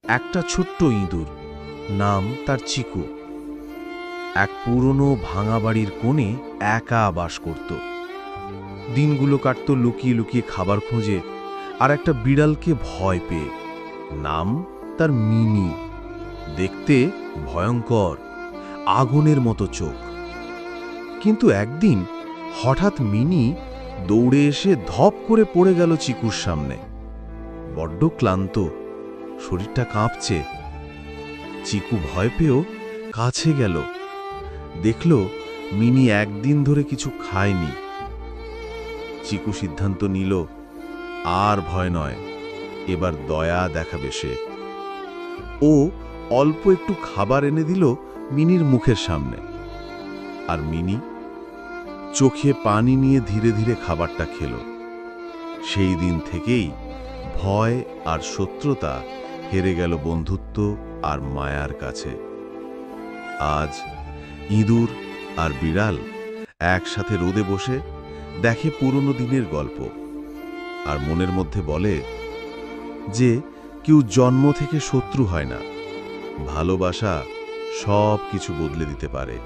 একটা ছোট্ট ইঁদুর, নাম তার চিকু। এক পুরনো ভাঙা বাড়ির কোণে একা বাস করত। দিনগুলো কাটত লুকিয়ে লুকিয়ে খাবার খুঁজে আর একটা বিড়ালকে ভয় পেয়ে। নাম তার মিনি। দেখতে ভয়ঙ্কর, আগুনের মতো চোখ। কিন্তু একদিন হঠাৎ মিনি দৌড়ে এসে ধপ করে পড়ে গেল চিকুর সামনে। বড্ড ক্লান্ত, শরীরটা কাঁপছে। চিকু ভয় পেয়েও কাছে গেল। দেখল মিনি একদিন ধরে কিছু খায়নি। চিকু সিদ্ধান্ত নিল, আর ভয় নয়, এবার দয়া দেখাবে সে। ও অল্প একটু খাবার এনে দিল মিনির মুখের সামনে। আর মিনি চোখে পানি নিয়ে ধীরে ধীরে খাবারটা খেল। সেই দিন থেকেই ভয় আর শত্রুতা হেরে গেল বন্ধুত্ব আর মায়ার কাছে। আজ ইঁদুর আর বিড়াল একসাথে রোদে বসে দেখে পুরনো দিনের গল্প, আর মনের মধ্যে বলে যে কেউ জন্ম থেকে শত্রু হয় না, ভালোবাসা সব কিছু বদলে দিতে পারে।